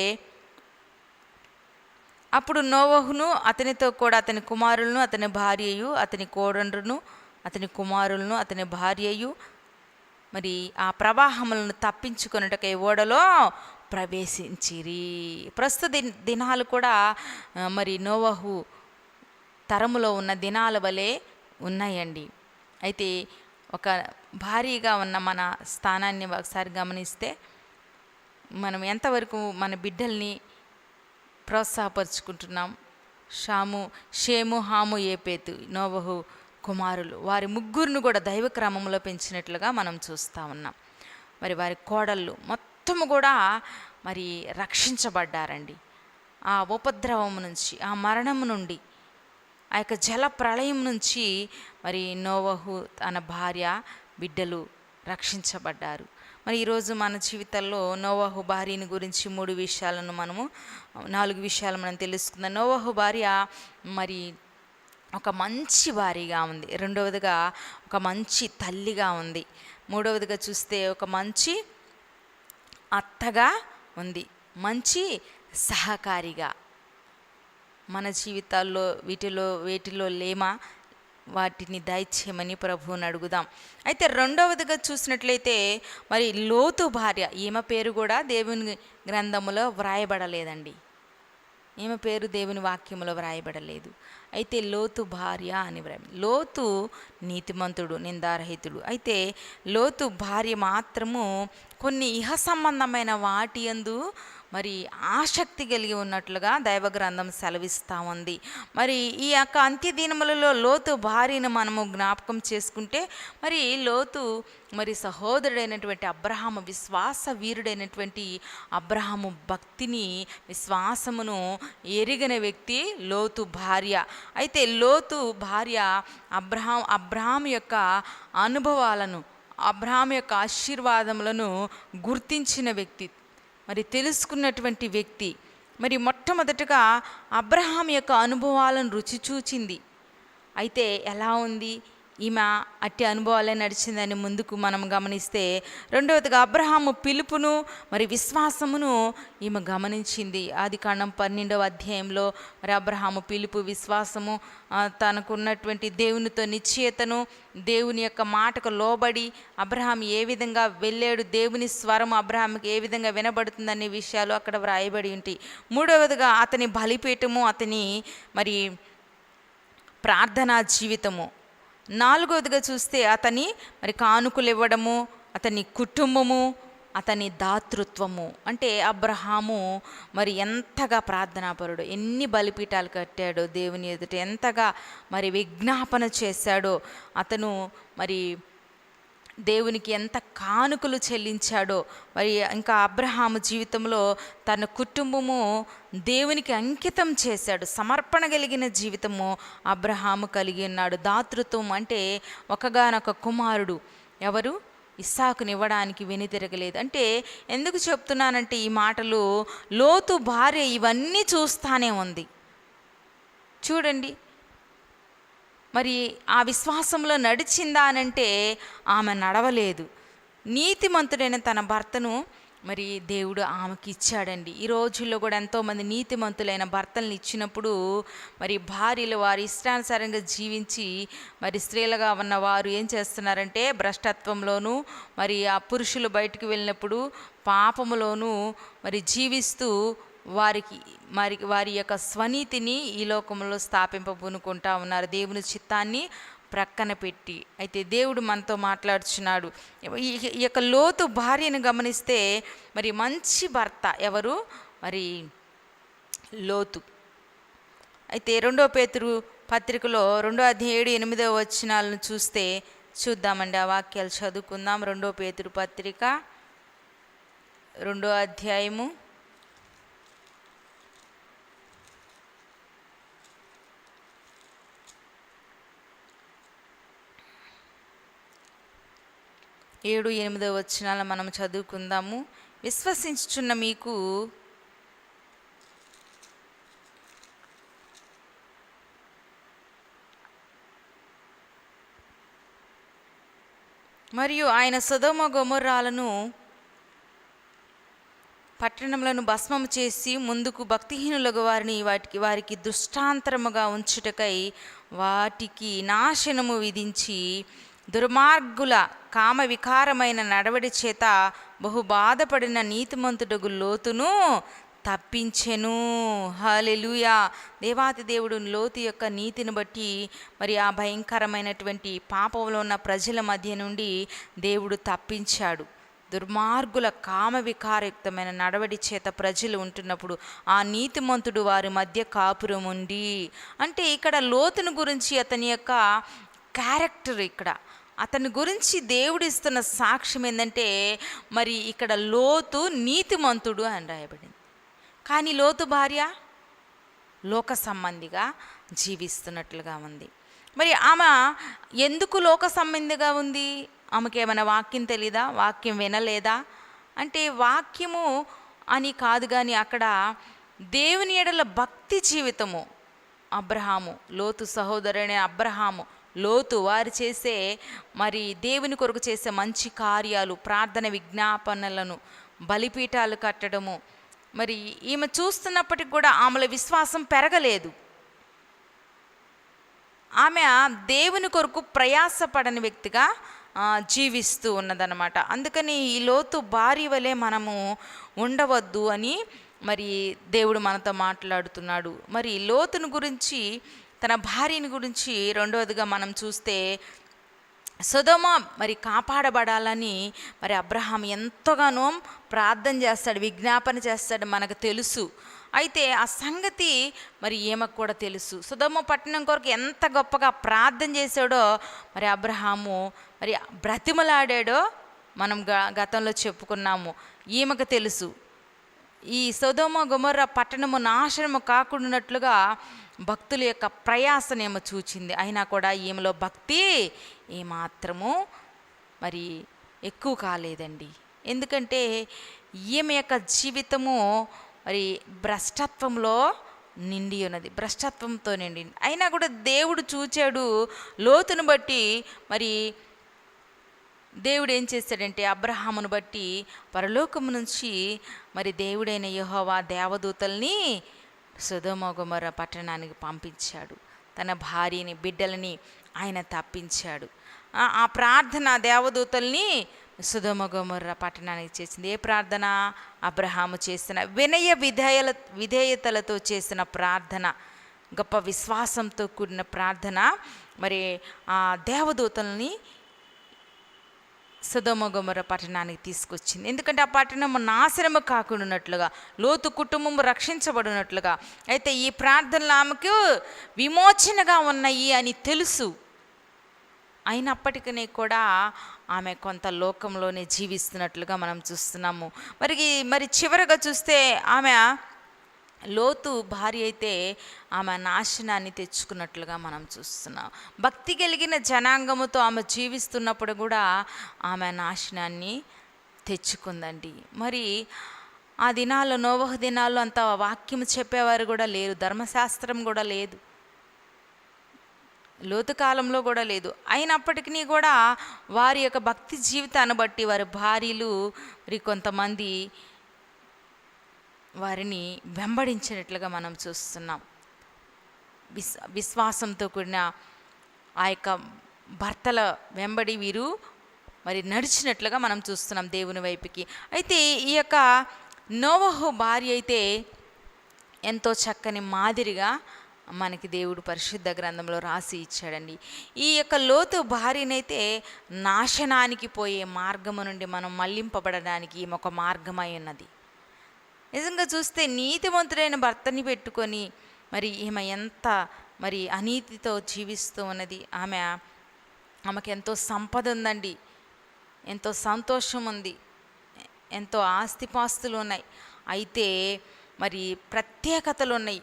అప్పుడు నోవహును అతనితో కూడా అతని కుమారులను, అతని భార్యయు, అతని కోడండ్రును, అతని కుమారులను, అతని భార్యయు మరి ఆ ప్రవాహములను తప్పించుకొనుటకై ఓడలో ప్రవేశించిరి. ప్రస్తుత దినాలు కూడా మరి నోవహు తరములో ఉన్న దినాల వలె ఉన్నాయండి. అయితే ఒక భారీగా ఉన్న మన స్థానాన్ని ఒకసారి గమనిస్తే మనం ఎంతవరకు మన బిడ్డల్ని ప్రోత్సాహపరుచుకుంటున్నాం. షేము, హాము, ఏపేతు నోవహు కుమారులు, వారి ముగ్గురును కూడా దైవ క్రమంలో పెంచినట్లుగా మనం చూస్తూ ఉన్నాం. మరి వారి కోడళ్ళు మొత్తము కూడా మరి రక్షించబడ్డారండి. ఆ ఉపద్రవం నుంచి, ఆ మరణం నుండి, ఆ యొక్క జల ప్రళయం నుంచి మరి నోవహు తన భార్య బిడ్డలు రక్షించబడ్డారు. మరి ఈరోజు మన జీవితంలో నోవహు భార్యని గురించి 4 విషయాలు మనం తెలుసుకుందాం. నోవహు భార్య మరి ఒక మంచి భార్యగా ఉంది. రెండవదిగా ఒక మంచి తల్లిగా ఉంది. మూడవదిగా చూస్తే ఒక మంచి అత్తగా ఉంది, మంచి సహకారిగా. మన జీవితాల్లో వేటిలో లేమా వాటిని దయచేయమని ప్రభువుని అడుగుదాం. అయితే రెండవదిగా చూసినట్లయితే మరి లోతు భార్య, ఈమె పేరు కూడా దేవుని గ్రంథములో వ్రాయబడలేదండి. ఈమె పేరు దేవుని వాక్యములో వ్రాయబడలేదు. అయితే లోతు భార్య అని లోతు నీతిమంతుడు, నిందారహితుడు. అయితే లోతు భార్య మాత్రము కొన్ని ఇహ సంబంధమైన వాటి యందు మరి ఆసక్తి కలిగి ఉన్నట్లుగా దైవ గ్రంథం సెలవిస్తూ ఉంది. మరి ఈ యొక్క అంత్యదినములలో లోతు భార్యను మనము జ్ఞాపకం చేసుకుంటే, మరి లోతు మరి సహోదరుడైనటువంటి అబ్రహాము, విశ్వాస వీరుడైనటువంటి అబ్రహాము భక్తిని, విశ్వాసమును ఎరిగిన వ్యక్తి లోతు భార్య. అయితే లోతు భార్య అబ్రహాము యొక్క అనుభవాలను, అబ్రహాము యొక్క ఆశీర్వాదములను గుర్తించిన వ్యక్తి, మరి తెలుసుకున్నటువంటి వ్యక్తి. మరి మొట్టమొదటగా అబ్రహాం యొక్క అనుభవాలను రుచి చూచింది. అయితే ఎలా ఉంది ఈమె అట్టి అనుభవాలే నడిచిందని ముందుకు మనం గమనిస్తే, రెండవదిగా అబ్రహాము పిలుపును మరి విశ్వాసమును ఈమె గమనించింది. ఆదికాండం 12వ అధ్యాయంలో మరి అబ్రహాము పిలుపు, విశ్వాసము, తనకున్నటువంటి దేవునితో నిశ్చయతను, దేవుని యొక్క మాటకు లోబడి అబ్రహాం ఏ విధంగా వెళ్ళాడు, దేవుని స్వరం అబ్రహాంకి ఏ విధంగా వినబడుతుందనే విషయాలు అక్కడ వ్రాయబడి ఉంటాయి. మూడవదిగా అతని బలిపీఠము, అతని మరి ప్రార్థనా జీవితము. నాలుగవదిగా చూస్తే అతని మరి కానుకలు ఇవ్వడము, అతని కుటుంబము, అతని దాతృత్వము. అంటే అబ్రహాము మరి ఎంతగా ప్రార్థనాపరుడు, ఎన్ని బలిపీఠాలు కట్టాడో దేవుని ఎదుట, ఎంతగా మరి విజ్ఞాపన చేశాడో, అతను మరి దేవునికి ఎంత కానుకలు చెల్లించాడో. మరి ఇంకా అబ్రహాము జీవితంలో తన కుటుంబము దేవునికి అంకితం చేశాడు. సమర్పణ కలిగిన జీవితము అబ్రహాము కలిగి ఉన్నాడు. దాతృత్వం అంటే ఒకగానొక కుమారుడు ఎవరు ఇస్సాకునివ్వడానికి వెనుతిరగలేదు. అంటే ఎందుకు చెప్తున్నానంటే ఈ మాటలు, లోతు భార్య ఇవన్నీ చూస్తానే ఉంది. చూడండి, మరి ఆ విశ్వాసంలో నడిచిందా అనంటే ఆమె నడవలేదు. నీతిమంతుడైన తన భర్తను మరి దేవుడు ఆమెకి ఇచ్చాడండి. ఈ రోజుల్లో కూడా ఎంతోమంది నీతిమంతులైన భర్తలను ఇచ్చినప్పుడు మరి భార్యలు వారి ఇష్టానుసారంగా జీవించి మరి స్త్రీలుగా ఉన్న వారు ఏం చేస్తున్నారంటే భ్రష్టత్వంలోనూ, మరి ఆ పురుషులు బయటికి వెళ్ళినప్పుడు పాపములోనూ మరి జీవిస్తూ వారి యొక్క స్వనీతిని ఈ లోకంలో స్థాపింపబూనుకుంటా ఉన్నారు, దేవుని చిత్తాన్ని ప్రక్కన పెట్టి. అయితే దేవుడు మనతో మాట్లాడుచున్నాడు. ఈ యొక్క లోతు భార్యను గమనిస్తే మరి మంచి భర్త ఎవరు, మరి లోతు. అయితే 2 పేతురు పత్రికలో 2వ అధ్యాయం 7-8 వచనాలను చూద్దామండి. ఆ వాక్యాలు చదువుకుందాం. 2 పేతురు పత్రిక 2వ అధ్యాయము 7-8 వచనాలను మనం చదువుకుందాము. విశ్వసించుచున్న మీకు మరియు ఆయన సొదొమ గొమొర్రాలను పట్టణములను భస్మము చేసి ముందుకు భక్తిహీనులకు వారికి దృష్టాంతరముగా ఉంచుటకై వాటికి నాశనము విధించి దుర్మార్గుల కామ వికారమైన నడవడి చేత బహు బాధపడిన నీతిమంతుడగు లోతును తప్పించెను. హల్లెలూయా. దేవాతి దేవుడు లోతు యొక్క నీతిని బట్టి మరి ఆ భయంకరమైనటువంటి పాపంలో ఉన్న ప్రజల మధ్య నుండి దేవుడు తప్పించాడు. దుర్మార్గుల కామ వికారయుక్తమైన నడవడి చేత ప్రజలు ఉంటున్నప్పుడు ఆ నీతిమంతుడు వారి మధ్య కాపురం ఉండి, అంటే ఇక్కడ లోతును గురించి అతని యొక్క క్యారెక్టర్, ఇక్కడ అతని గురించి దేవుడు ఇస్తున్న సాక్ష్యం ఏంటంటే మరి ఇక్కడ లోతు నీతిమంతుడు అని రాయబడింది. కానీ లోతు భార్య లోక సంబంధిగా జీవిస్తున్నట్లుగా ఉంది. మరి ఆమె ఎందుకు లోక సంబంధిగా ఉంది? ఆమెకి ఏమైనా వాక్యం తెలీదా? వాక్యం వినలేదా అంటే వాక్యము అని కాదు, కానీ అక్కడ దేవుని ఎడల భక్తి జీవితము. అబ్రహాము, లోతు సహోదరుడైన అబ్రహాము, లోతు వారు చేసే మరి దేవుని కొరకు చేసే మంచి కార్యాలు, ప్రార్థన విజ్ఞాపనలను, బలిపీఠాలు కట్టడము, మరి ఈమె చూస్తున్నప్పటికి కూడా ఆమెల విశ్వాసం పెరగలేదు. ఆమె దేవుని కొరకు ప్రయాసపడని వ్యక్తిగా జీవిస్తూ ఉన్నదన్నమాట. అందుకని ఈ లోతు భార్య వలె మనము ఉండవద్దు అని మరి దేవుడు మనతో మాట్లాడుతున్నాడు. మరి లోతును గురించి తన భార్యని గురించి రెండవదిగా మనం చూస్తే సొదొమ మరి కాపాడబడాలని మరి అబ్రహాం ఎంతగానో ప్రార్థన చేస్తాడు, విజ్ఞాపన చేస్తాడు, మనకు తెలుసు. అయితే ఆ సంగతి మరి ఈమెకు కూడా తెలుసు. సొదొమ పట్టణం కొరకు ఎంత గొప్పగా ప్రార్థన చేశాడో మరి అబ్రహాము మరి బ్రతిమలాడాడో మనం గతంలో చెప్పుకున్నాము. ఈమెకు తెలుసు ఈ సొదొమ గొమొర్రా పట్టణము నాశనము కాకుండానట్లుగా భక్తుల యొక్క ప్రయాసనేమో చూచింది. అయినా కూడా ఈమెలో భక్తి ఏమాత్రము మరి ఎక్కువ కాలేదండి. ఎందుకంటే ఈమె యొక్క జీవితము మరి భ్రష్టత్వంలో నిండి ఉన్నది, భ్రష్టత్వంతో నిండి. అయినా కూడా దేవుడు చూచాడు. లోతును బట్టి మరి దేవుడు ఏం చేశాడంటే అబ్రహామును బట్టి పరలోకము నుంచి మరి దేవుడైన యెహోవా దేవదూతల్ని సొదొమ గొమొర్రా పట్టణానికి పంపించాడు. తన భార్యని బిడ్డలని ఆయన తప్పించాడు. ఆ ప్రార్థన దేవదూతల్ని సొదొమ గొమొర్రా పట్టణానికి చేసింది. ఏ ప్రార్థన? అబ్రహాము చేసిన విధేయతలతో చేసిన ప్రార్థన, గొప్ప విశ్వాసంతో కూడిన ప్రార్థన మరి ఆ దేవదూతల్ని సొదొమ గొమొర్రా పట్టణానికి తీసుకొచ్చింది. ఎందుకంటే ఆ పట్టణము నాశనము కాకుండానట్లుగా, లోతు కుటుంబము రక్షించబడినట్లుగా. అయితే ఈ ప్రార్థనలు ఆమెకు విమోచనగా ఉన్నాయి అని తెలుసు. అయినప్పటికీ కూడా ఆమె కొంత లోకంలోనే జీవిస్తున్నట్లుగా మనం చూస్తున్నాము. మరి చివరగా చూస్తే ఆమె లోతు భార్య అయితే ఆమె నాశనాన్ని తెచ్చుకున్నట్లుగా మనం చూస్తున్నాం. భక్తి కలిగిన జనాంగముతో ఆమె జీవిస్తున్నప్పుడు కూడా ఆమె నాశనాన్ని తెచ్చుకుందండి. మరి ఆ దినాల్లో, నోవహు దినాల్లో అంత వాక్యం చెప్పేవారు కూడా లేరు, ధర్మశాస్త్రం కూడా లేదు, లోతు కాలంలో కూడా లేదు. అయినప్పటికీ కూడా వారి యొక్క భక్తి జీవితాన్ని బట్టి వారి భార్యలు మరి కొంతమంది వారిని వెంబడించినట్లుగా మనం చూస్తున్నాం. విశ్వాసంతో కూడిన ఆ యొక్క భర్తల వెంబడి వీరు మరి నడిచినట్లుగా మనం చూస్తున్నాం దేవుని వైపుకి. అయితే ఈ యొక్క నోవహు భార్య అయితే ఎంతో చక్కని మాదిరిగా మనకి దేవుడు పరిశుద్ధ గ్రంథంలో రాసి ఇచ్చాడండి. ఈ యొక్క లోతు భార్యనైతే నాశనానికి పోయే మార్గము నుండి మనం మళ్లింపబడడానికి ఈమె ఒక మార్గమై ఉన్నది. నిజంగా చూస్తే నీతిమంతుడైన భర్తని పెట్టుకొని మరి ఈమె ఎంత మరి అనీతితో జీవిస్తూ ఉన్నది. ఆమెకి ఎంతో సంపద ఉందండి, ఎంతో సంతోషం ఉంది, ఎంతో ఆస్తిపాస్తులు ఉన్నాయి, అయితే మరి ప్రత్యేకతలు ఉన్నాయి.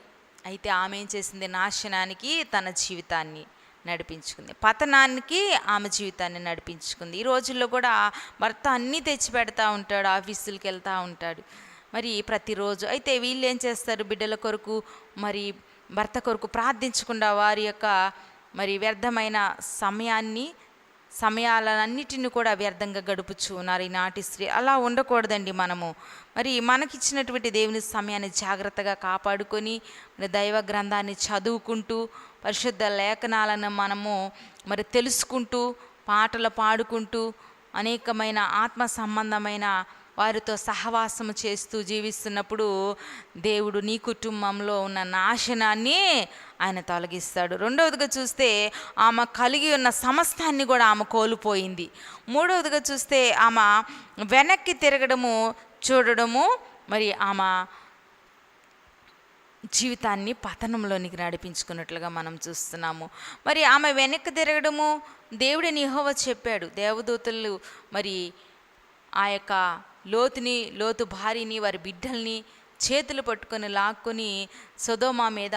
అయితే ఆమె ఏం చేసింది? నాశనానికి తన జీవితాన్ని నడిపించుకుంది, పతనానికి ఆమె జీవితాన్ని నడిపించుకుంది. ఈ రోజుల్లో కూడా భర్త అన్నీ తెచ్చి పెడతా ఉంటాడు, ఆఫీసులకు వెళ్తూ ఉంటాడు మరి ప్రతిరోజు. అయితే వీళ్ళు ఏం చేస్తారు? బిడ్డల కొరకు మరి భర్త కొరకు ప్రార్థించకుండా వారి యొక్క మరి వ్యర్థమైన సమయాలన్నిటిని కూడా వ్యర్థంగా గడుపుచు ఉన్నారు ఈనాటి స్త్రీ. అలా ఉండకూడదండి. మరి మనకిచ్చినటువంటి దేవుని సమయాన్ని జాగ్రత్తగా కాపాడుకొని మరి దైవ గ్రంథాన్ని చదువుకుంటూ పరిశుద్ధ లేఖనాలను మనము మరి తెలుసుకుంటూ పాటలు పాడుకుంటూ అనేకమైన ఆత్మ సంబంధమైన వారితో సహవాసము చేస్తూ జీవిస్తున్నప్పుడు దేవుడు నీ కుటుంబంలో ఉన్న నాశనాన్ని ఆయన తొలగిస్తాడు. రెండవదిగా చూస్తే ఆమె కలిగి ఉన్న సమస్తాన్ని కూడా ఆమె కోల్పోయింది. మూడవదిగా చూస్తే ఆమె వెనక్కి తిరగడము చూడడము మరి ఆమె జీవితాన్ని పతనంలోనికి నడిపించుకున్నట్లుగా మనం చూస్తున్నాము. మరి ఆమె వెనక్కి తిరగడము దేవుడిని యెహోవా చెప్పాడు. దేవదూతలు మరి ఆ యొక్క లోతు భార్యని వారి బిడ్డల్ని చేతులు పట్టుకొని లాక్కొని సొదొమ మీద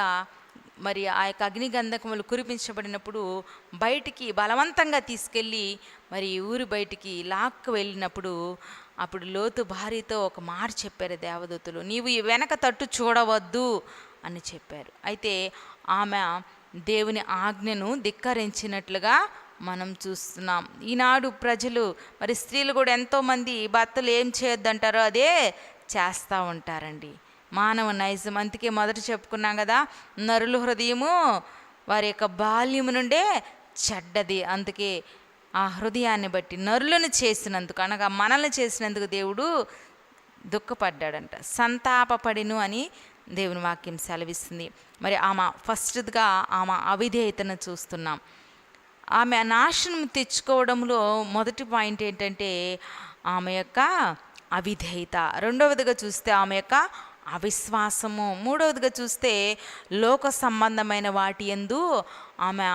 మరి ఆ యొక్క అగ్నిగంధకములు కురిపించబడినప్పుడు బయటికి బలవంతంగా తీసుకెళ్ళి మరి ఊరి బయటికి లాక్కు వెళ్ళినప్పుడు అప్పుడు లోతు భార్యతో ఒక మాట చెప్పారు దేవదూతలు, నీవు ఈ వెనక తట్టు చూడవద్దు అని చెప్పారు. అయితే ఆమె దేవుని ఆజ్ఞను ధిక్కరించినట్లుగా మనం చూస్తున్నాం. ఈనాడు ప్రజలు మరి స్త్రీలు కూడా ఎంతోమంది భర్తలు ఏం చేయొద్దంటారో అదే చేస్తూ ఉంటారండి. మానవ నైజం. అందుకే మొదట చెప్పుకున్నాం కదా, నరుల హృదయము వారి యొక్క బాల్యము నుండే చెడ్డది. అందుకే ఆ హృదయాన్ని బట్టి నరులను చేసినందుకు అనగా మనల్ని చేసినందుకు దేవుడు దుఃఖపడ్డాడంట. సంతాపపడిను అని దేవుని వాక్యం సెలవిస్తుంది. మరి ఆమె ఫస్ట్గా ఆమె అవిధేయతను చూస్తున్నాం. ఆమె నాశనం తెచ్చుకోవడంలో మొదటి పాయింట్ ఏంటంటే ఆమె యొక్క అవిధేయత. రెండవదిగా చూస్తే ఆమె యొక్క అవిశ్వాసము. మూడవదిగా చూస్తే లోక సంబంధమైన వాటి యందు ఆమె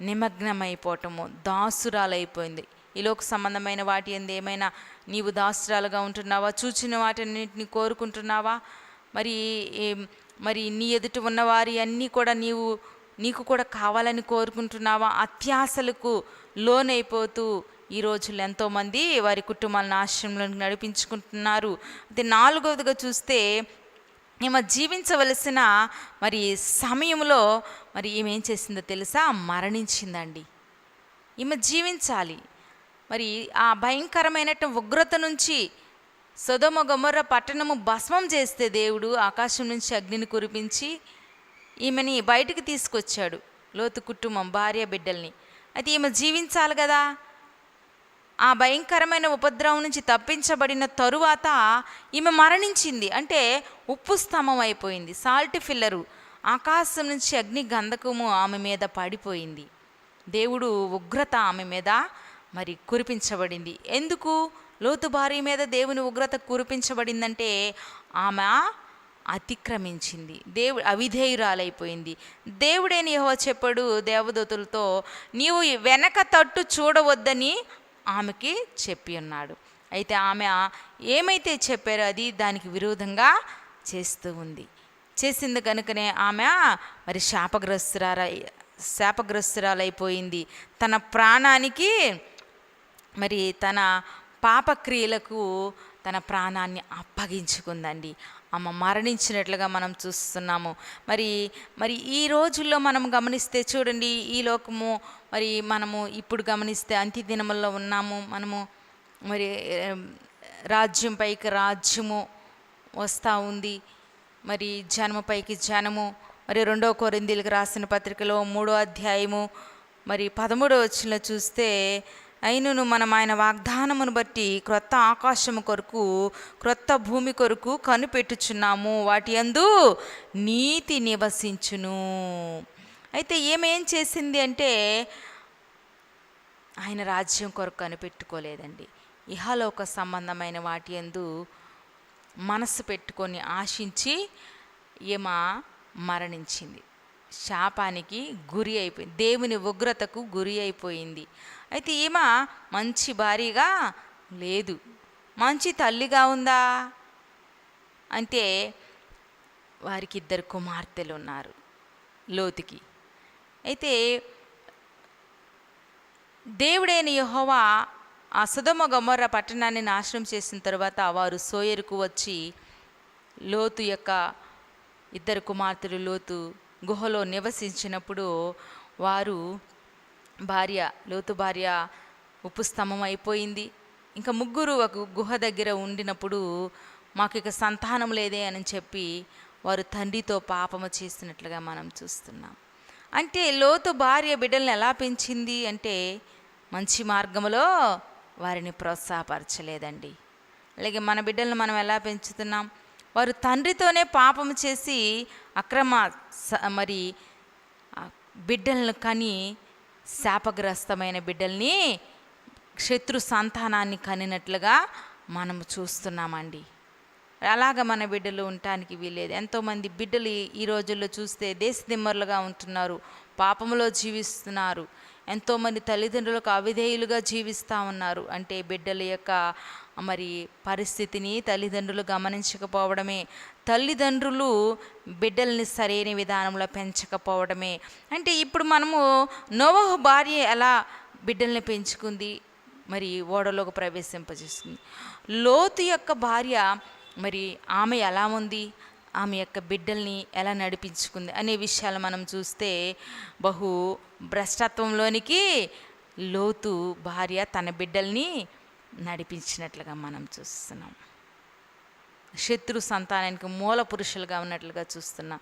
నిమగ్నమైపోవటము, దాసురాలైపోయింది. ఈ లోక సంబంధమైన వాటి యందు ఏమైనా నీవు దాసురాలుగా ఉంటున్నావా? చూచిన వాటిన్నింటిని కోరుకుంటున్నావా? మరి నీ ఎదుట ఉన్నవారి అన్నీ కూడా నీకు కూడా కావాలని కోరుకుంటున్నావా? అత్యాశలకు లోనైపోతూ ఈ రోజుల్లో ఎంతోమంది వారి కుటుంబాలను ఆశ్రమంలోకి నడిపించుకుంటున్నారు. అయితే నాలుగవదిగా చూస్తే ఈమె జీవించవలసిన మరి సమయంలో మరి ఈమె ఏం చేసిందో తెలుసా? మరణించిందండి. ఈమె జీవించాలి. మరి ఆ భయంకరమైనటువంటి ఉగ్రత నుంచి సొదొమ గొమొర్రా పట్టణము భస్మం చేస్తే దేవుడు ఆకాశం నుంచి అగ్నిని కురిపించి ఈమెని బయటికి తీసుకొచ్చాడు, లోతు కుటుంబం, భార్య, బిడ్డల్ని. అయితే ఈమె జీవించాలి కదా. ఆ భయంకరమైన ఉపద్రవం నుంచి తప్పించబడిన తరువాత ఈమె మరణించింది. అంటే ఉప్పు స్తంభం అయిపోయింది, సాల్ట్ ఫిల్లరు. ఆకాశం నుంచి అగ్ని గంధకము ఆమె మీద పడిపోయింది. దేవుడు ఉగ్రత ఆమె మీద మరి కురిపించబడింది. ఎందుకు లోతు భార్య మీద దేవుని ఉగ్రత కురిపించబడిందంటే ఆమె అతిక్రమించింది, అవిధేయురాలైపోయింది. దేవుడైన యెహోవా చెప్పాడు దేవదూతలతో, నీవు వెనక తట్టు చూడవద్దని ఆమెకి చెప్పి ఉన్నాడు. అయితే ఆమె ఏమైతే చెప్పారో అది దానికి విరోధంగా చేస్తూ ఉంది. చేసింది కనుకనే ఆమె మరి శాపగ్రస్తురాలైపోయింది. తన ప్రాణానికి మరి తన పాపక్రియలకు తన ప్రాణాన్ని అప్పగించుకుందండి. ఆమె మరణించినట్లుగా మనం చూస్తున్నాము. మరి ఈ రోజుల్లో మనం గమనిస్తే చూడండి, ఈ లోకము మరి మనము ఇప్పుడు గమనిస్తే అంత్య దినముల్లో ఉన్నాము. మనము మరి రాజ్యం పైకి రాజ్యము వస్తూ ఉంది, మరి జనము పైకి జనము. మరి 2 కొరింథీయులకు రాసిన పత్రికలో 3వ అధ్యాయము మరి 13వ వచనంలో చూస్తే, అయినను మనం ఆయన వాగ్దానమును బట్టి క్రొత్త ఆకాశము కొరకు క్రొత్త భూమి కొరకు కనిపెట్టుచున్నాము, వాటి యందు నీతి నివసించును. అయితే ఏమేం చేసింది అంటే ఆయన రాజ్యం కొరకు కనిపెట్టుకోలేదండి. ఇహలోక సంబంధమైన వాటి యందు మనసు పెట్టుకొని ఆశించి ఈమె మరణించింది. శాపానికి గురి అయిపోయింది, దేవుని ఉగ్రతకు గురి అయిపోయింది. అయితే ఈమె మంచి భార్యగా లేదు, మంచి తల్లిగా ఉందా అంటే వారికి 2 కుమార్తెలు ఉన్నారు లోతుకి. అయితే దేవుడైన యెహోవా ఆ సొదొమ గొమొర్రా పట్టణాన్ని నాశనం చేసిన తర్వాత వారు సోయరుకు వచ్చి లోతు యొక్క 2 కుమార్తెలు లోతు గుహలో నివసించినప్పుడు వారు లోతు భార్య ఉప్పు స్తంభం అయిపోయింది. ఇంకా ముగ్గురు ఒక గుహ దగ్గర ఉండినప్పుడు మాకు ఇక సంతానం లేదే అని చెప్పి వారు తండ్రితో పాపము చేసినట్లుగా మనం చూస్తున్నాం. అంటే లోతు భార్య బిడ్డల్ని ఎలా పెంచింది అంటే మంచి మార్గంలో వారిని ప్రోత్సాహపరచలేదండి. అలాగే మన బిడ్డలను మనం ఎలా పెంచుతున్నాం? వారు తండ్రితోనే పాపము చేసి అక్రమ మరి బిడ్డలను కని శాపగ్రస్తమైన బిడ్డల్ని, శత్రు సంతానాన్ని కనినట్లుగా మనము చూస్తున్నామండి. అలాగ మన బిడ్డలు ఉండటానికి వీలేదు. ఎంతోమంది బిడ్డలు ఈ రోజుల్లో చూస్తే దేశదిమ్మరులుగా ఉంటున్నారు, పాపములో జీవిస్తున్నారు. ఎంతోమంది తల్లిదండ్రులకు అవిధేయులుగా జీవిస్తూ ఉన్నారు. అంటే బిడ్డల యొక్క మరి పరిస్థితిని తల్లిదండ్రులు గమనించకపోవడమే, తల్లిదండ్రులు బిడ్డల్ని సరైన విధానంలో పెంచకపోవడమే. అంటే ఇప్పుడు మనము నోవహు భార్య ఎలా బిడ్డల్ని పెంచుకుంది, మరి ఓడలోకి ప్రవేశింపజేస్తుంది. లోతు యొక్క భార్య మరి ఆమె ఎలా ఉంది, ఆమె యొక్క బిడ్డల్ని ఎలా నడిపించుకుంది అనే విషయాలు మనం చూస్తే బహు భ్రష్టత్వంలోనికి లోతు భార్య తన బిడ్డల్ని నడిపించినట్లుగా మనం చూస్తున్నాం. శత్రు సంతానానికి మూల పురుషులుగా ఉన్నట్లుగా చూస్తున్నాం.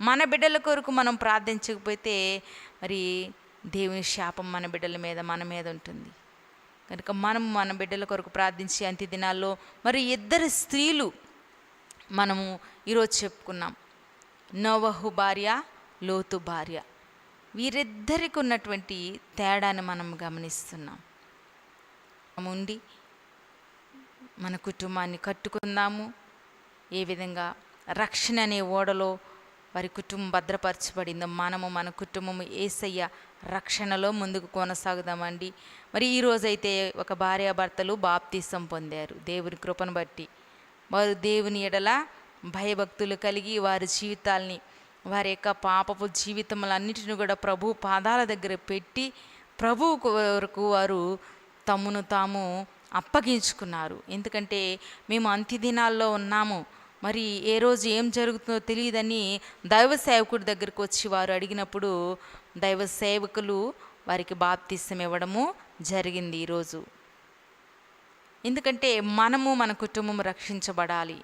మన బిడ్డల కొరకు మనం ప్రార్థించకపోతే మరి దేవుని శాపం మన మీద ఉంటుంది. కనుక మనం మన బిడ్డల కొరకు ప్రార్థించి అంత్య దినాల్లో మరి 2 స్త్రీలు మనము ఈరోజు చెప్పుకున్నాం. నోవహు భార్య, లోతు భార్య, వీరిద్దరికి ఉన్నటువంటి తేడాను మనం గమనిస్తున్నాం. ఉండి మన కుటుంబాన్ని కట్టుకుందాము. ఏ విధంగా రక్షణ అనే ఓడలో వారి కుటుంబం భద్రపరచబడిందో మనము మన కుటుంబము యేసయ్య రక్షణలో ముందుకు కొనసాగుదామండి. మరి ఈరోజైతే ఒక భార్యాభర్తలు బాప్తీసం పొందారు. దేవుని కృపను బట్టి వారు దేవుని ఎడల భయభక్తులు కలిగి వారి జీవితాల్ని, వారి యొక్క పాపపు జీవితములన్నిటిని కూడా ప్రభు పాదాల దగ్గర పెట్టి ప్రభు వరకు వారు తమను తాము అప్పగించుకున్నారు. ఎందుకంటే మేము అంత్య దినాల్లో ఉన్నాము, మరి ఏ రోజు ఏం జరుగుతుందో తెలియదని దైవ సేవకుడి దగ్గరకు వచ్చి వారు అడిగినప్పుడు దైవ సేవకులు వారికి బాప్తిసం ఇవ్వడము జరిగింది ఈరోజు. ఎందుకంటే మనము మన కుటుంబం రక్షించబడాలి,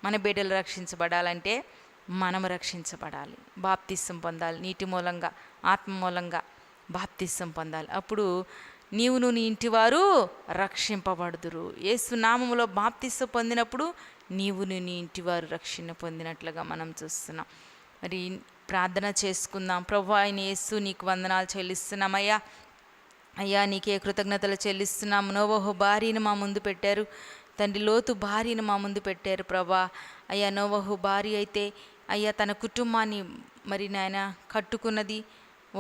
మన బిడ్డలు రక్షించబడాలంటే మనము రక్షించబడాలి, బాప్తిసం పొందాలి. నీటి మూలంగా, ఆత్మ మూలంగా బాప్తిసం పొందాలి. అప్పుడు నీవును నీ ఇంటివారు రక్షింపబడుదురు. యేసు నామములో బాప్తిసం పొందినప్పుడు నీవును నీ ఇంటివారు రక్షణ పొందినట్లుగా మనం చూస్తున్నాం. మరి ప్రార్థన చేసుకుందాం. ప్రభువా అయిన యేసు, నీకు వందనాలు చెల్లిస్తున్నామయ్యా. అయ్యా, నీకే కృతజ్ఞతలు చెల్లిస్తున్నాము. నోవహు భార్యను మా ముందు పెట్టారు తండ్రి, లోతు భార్యను మా ముందు పెట్టారు ప్రభా. అయ్యా, నోవహు భార్య అయితే అయ్యా తన కుటుంబాన్ని మరి నాయన కట్టుకున్నది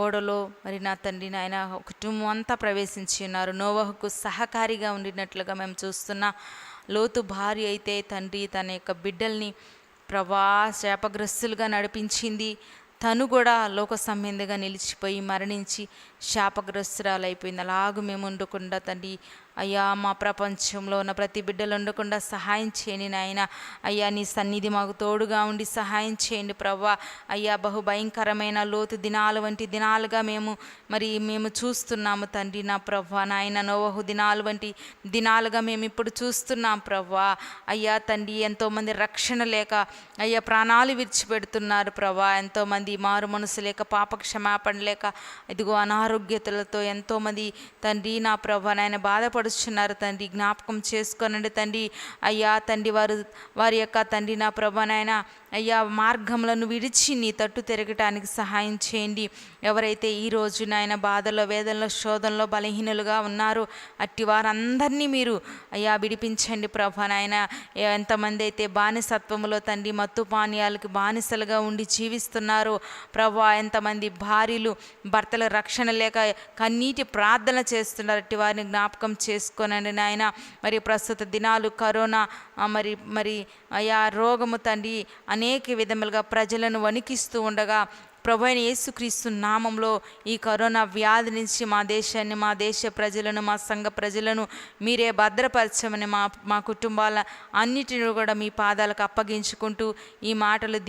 ఓడలో. మరి నా తండ్రి నాయన కుటుంబం అంతా ప్రవేశించి ఉన్నారు, నోవహుకు సహకారిగా ఉండినట్లుగా మేము చూస్తున్నా. లోతు భార్య అయితే తండ్రి తన యొక్క బిడ్డల్ని ప్రభా శాపగ్రస్తులుగా నడిపించింది. తను కూడా లోక సంబంధిగా నిలిచిపోయి మరణించి శాపగ్రస్తురాలైపోయింది. అలాగూ మేము ఉండకుండా తండ్రి అయ్యా, మా ప్రపంచంలో ఉన్న ప్రతి బిడ్డలు ఉండకుండా సహాయం చేయండి నాయన. అయ్యా, నీ సన్నిధి మాకు తోడుగా ఉండి సహాయం చేయండి ప్రభా. అయ్యా, బహుభయంకరమైన లోతు దినాలు వంటి దినాలుగా మేము చూస్తున్నాము తండ్రి నా ప్రభా. నాయన, నోవహు దినాలు వంటి దినాలుగా మేము ఇప్పుడు చూస్తున్నాం ప్రభా. అయ్యా తండ్రి, ఎంతోమంది రక్షణ లేక అయ్యా ప్రాణాలు విడిచిపెడుతున్నారు ప్రభా. ఎంతోమంది మారు మనసు లేక, పాప క్షమాపణ లేక, ఇదిగో అనారోగ్యతలతో ఎంతోమంది తండ్రి నా ప్రభా నాయన బాధపడుతున్నారు తండ్రి. జ్ఞాపకం చేసుకోనండి తండ్రి. అయ్యా తండ్రి, వారి యొక్క తండ్రి నా ప్రభా నాయన అయ్యా మార్గములను విడిచి నీ తట్టు తిరగటానికి సహాయం చేయండి. ఎవరైతే ఈరోజు నాయన బాధల్లో, వేదనలో, శోధనలో బలహీనులుగా ఉన్నారో అట్టి వారందరినీ మీరు అయ్యా విడిపించండి ప్రభా నాయన. ఎంతమంది అయితే బానిసత్వములో తండ్రి మత్తు పానీయాలకి బానిసలుగా ఉండి జీవిస్తున్నారో ప్రభా, ఎంతమంది భార్యలు భర్తల రక్షణ లేక కన్నీటి ప్రార్థన చేస్తున్నారు, అట్టి వారిని జ్ఞాపకం చేసుకోనండి నాయన. మరి ప్రస్తుత దినాలు కరోనా మరి అయా రోగము తండ్రి అనేక విధములుగా ప్రజలను వణికిస్తూ ఉండగా ప్రభు అయిన యేసుక్రీస్తు నామంలో ఈ కరోనా వ్యాధి నుంచి మా దేశాన్ని, మా దేశ ప్రజలను, మా సంఘ ప్రజలను మీరే భద్రపరచమని మా కుటుంబాల అన్నిటిని కూడా మీ పాదాలకు అప్పగించుకుంటూ ఈ మాటలు